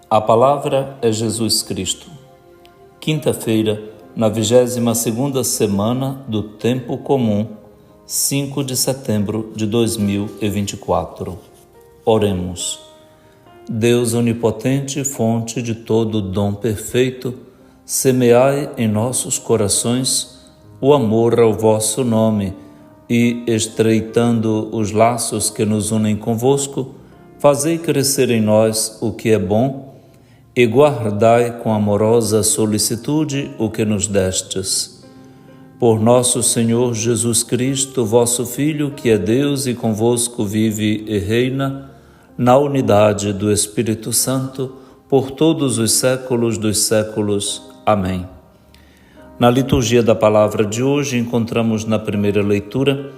A palavra é Jesus Cristo. Quinta-feira, na 22ª semana do Tempo Comum, 5 de setembro de 2024. Oremos. Deus onipotente, fonte de todo dom perfeito, semeai em nossos corações o amor ao vosso nome e, estreitando os laços que nos unem convosco, fazei crescer em nós o que é bom e guardai com amorosa solicitude o que nos destes. Por nosso Senhor Jesus Cristo, vosso Filho, que é Deus e convosco vive e reina, na unidade do Espírito Santo, por todos os séculos dos séculos. Amém. Na liturgia da palavra de hoje, encontramos na primeira leitura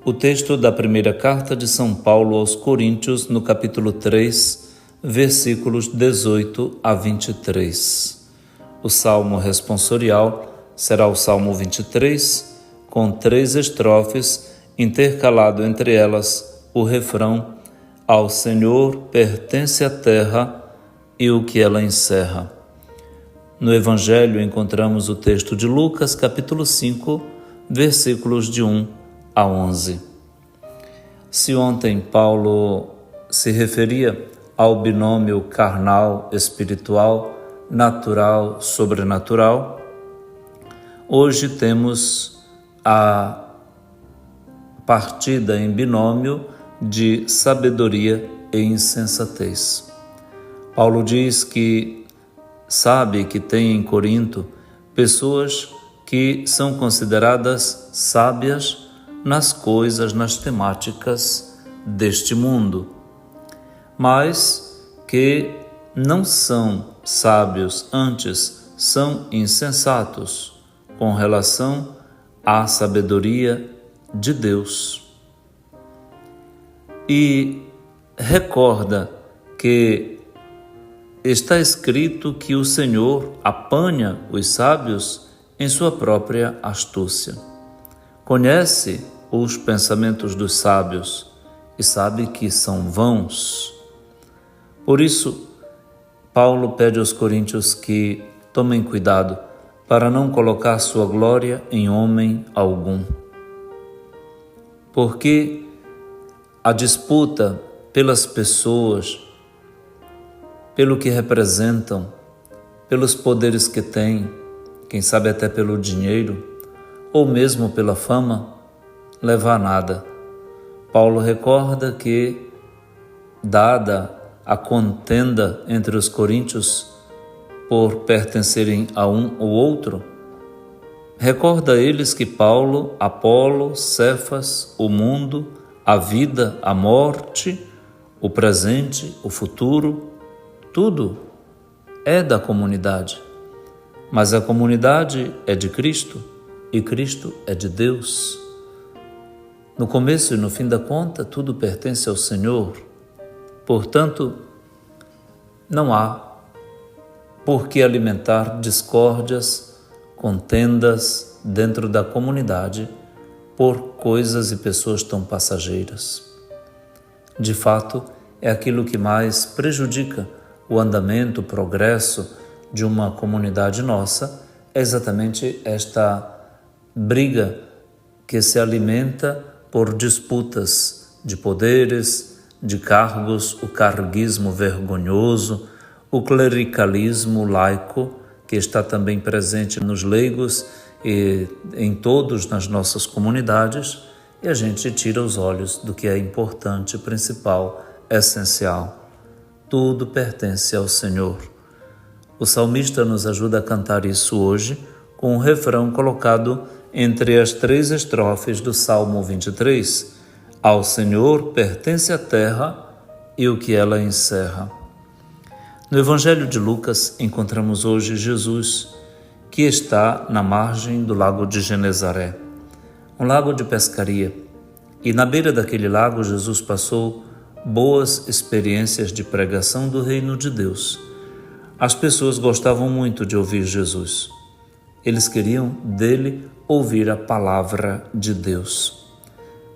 o texto da primeira carta de São Paulo aos Coríntios, no capítulo 3, versículos 18 a 23. O salmo responsorial será o Salmo 23, com 3 estrofes, intercalado entre elas o refrão: Ao Senhor pertence a terra e o que ela encerra. No Evangelho encontramos o texto de Lucas, capítulo 5, versículos de 1 a 11. Se ontem Paulo se referia ao binômio carnal-espiritual, natural-sobrenatural, hoje temos a partida em binômio de sabedoria e insensatez. Paulo diz que sabe que tem em Corinto pessoas que são consideradas sábias nas coisas, nas temáticas deste mundo, mas que não são sábios, antes são insensatos com relação à sabedoria de Deus. E recorda que está escrito que o Senhor apanha os sábios em sua própria astúcia. Conhece os pensamentos dos sábios e sabe que são vãos. Por isso, Paulo pede aos coríntios que tomem cuidado para não colocar sua glória em homem algum. Porque a disputa pelas pessoas, pelo que representam, pelos poderes que têm, quem sabe até pelo dinheiro, ou mesmo pela fama, leva a nada. Paulo recorda que, dada a contenda entre os coríntios por pertencerem a um ou outro, recorda a eles que Paulo, Apolo, Cefas, o mundo, a vida, a morte, o presente, o futuro, tudo é da comunidade. Mas a comunidade é de Cristo e Cristo é de Deus. No começo e no fim da conta, tudo pertence ao Senhor. Portanto, não há por que alimentar discórdias, contendas dentro da comunidade por coisas e pessoas tão passageiras. De fato, é aquilo que mais prejudica o andamento, o progresso de uma comunidade nossa, é exatamente esta briga que se alimenta por disputas de poderes, de cargos, o carguismo vergonhoso, o clericalismo laico, que está também presente nos leigos e em todos nas nossas comunidades, e a gente tira os olhos do que é importante, principal, essencial. Tudo pertence ao Senhor. O salmista nos ajuda a cantar isso hoje com um refrão colocado entre as 3 estrofes do Salmo 23. Ao Senhor pertence a terra e o que ela encerra. No Evangelho de Lucas encontramos hoje Jesus, que está na margem do lago de Genezaré, um lago de pescaria. E na beira daquele lago Jesus passou boas experiências de pregação do reino de Deus. As pessoas gostavam muito de ouvir Jesus. Eles queriam dele ouvir a palavra de Deus.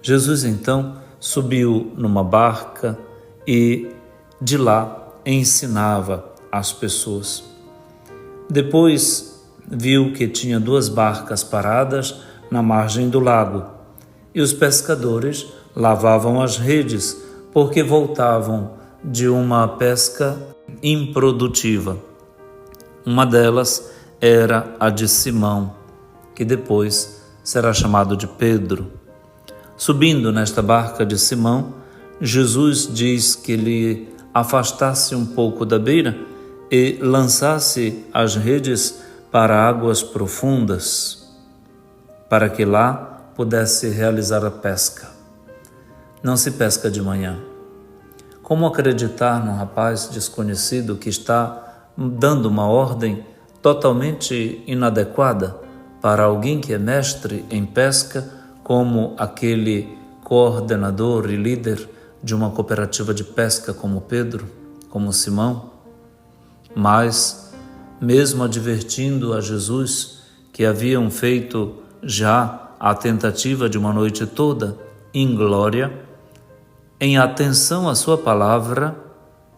Jesus então subiu numa barca e de lá ensinava às pessoas. Depois viu que tinha 2 barcas paradas na margem do lago, e os pescadores lavavam as redes, porque voltavam de uma pesca improdutiva. Uma delas era a de Simão, que depois será chamado de Pedro. Subindo nesta barca de Simão, Jesus diz que ele afastasse um pouco da beira e lançasse as redes para águas profundas, para que lá pudesse realizar a pesca. Não se pesca de manhã. Como acreditar num rapaz desconhecido que está dando uma ordem totalmente inadequada para alguém que é mestre em pesca, como aquele coordenador e líder de uma cooperativa de pesca como Pedro, como Simão? Mas, mesmo advertindo a Jesus que haviam feito já a tentativa de uma noite toda em glória, em atenção à sua palavra,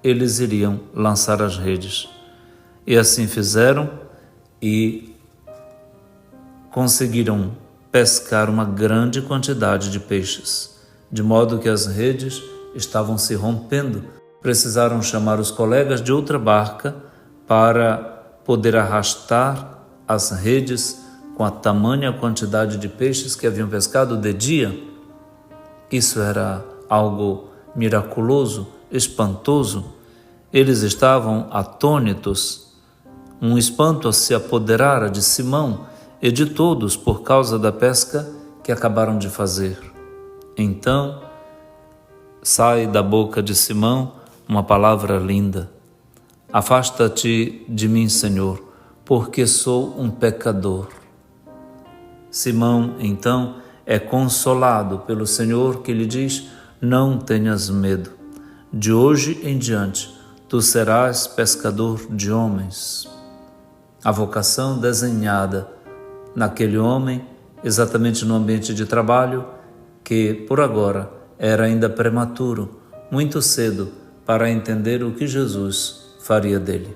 eles iriam lançar as redes. E assim fizeram e conseguiram pescar uma grande quantidade de peixes, de modo que as redes estavam se rompendo. Precisaram chamar os colegas de outra barca para poder arrastar as redes com a tamanha quantidade de peixes que haviam pescado de dia. Isso era algo miraculoso, espantoso. Eles estavam atônitos. Um espanto se apoderara de Simão e de todos por causa da pesca que acabaram de fazer. Então, sai da boca de Simão uma palavra linda: afasta-te de mim, Senhor, porque sou um pecador. Simão, então, é consolado pelo Senhor, que lhe diz: não tenhas medo. De hoje em diante, tu serás pescador de homens. A vocação desenhada naquele homem, exatamente no ambiente de trabalho, que por agora era ainda prematuro, muito cedo para entender o que Jesus faria dele.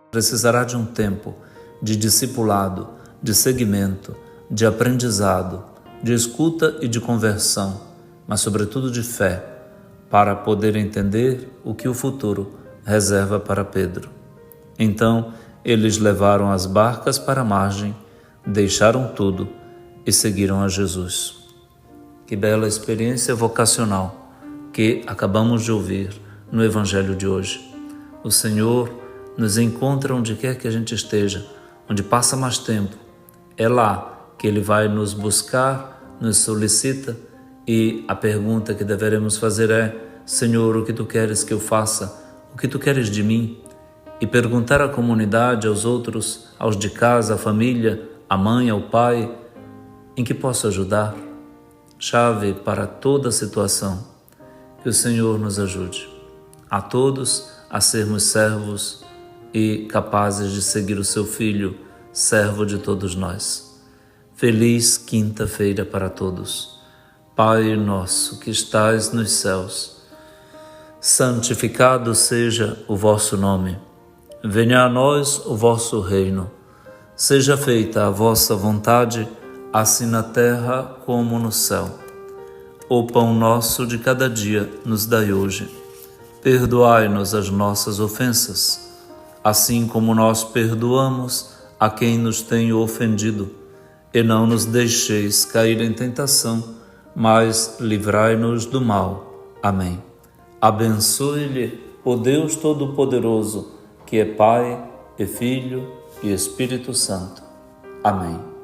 Precisará de um tempo de discipulado, de seguimento, de aprendizado, de escuta e de conversão, mas sobretudo de fé, para poder entender o que o futuro reserva para Pedro. Então, eles levaram as barcas para a margem, deixaram tudo e seguiram a Jesus. Que bela experiência vocacional que acabamos de ouvir no Evangelho de hoje. O Senhor nos encontra onde quer que a gente esteja, onde passa mais tempo. É lá que Ele vai nos buscar, nos solicita, e a pergunta que deveremos fazer é: Senhor, o que Tu queres que eu faça? O que Tu queres de mim? E perguntar à comunidade, aos outros, aos de casa, à família, à mãe, ao pai, em que posso ajudar? Chave para toda situação. Que o Senhor nos ajude a todos a sermos servos e capazes de seguir o Seu Filho, servo de todos nós. Feliz quinta-feira para todos. Pai nosso que estais nos céus, santificado seja o vosso nome. Venha a nós o vosso reino. Seja feita a vossa vontade, assim na terra como no céu. O pão nosso de cada dia nos dai hoje. Perdoai-nos as nossas ofensas, assim como nós perdoamos a quem nos tem ofendido. E não nos deixeis cair em tentação, mas livrai-nos do mal. Amém. Abençoe-lhe o Deus Todo-Poderoso, que é Pai, e Filho e Espírito Santo. Amém.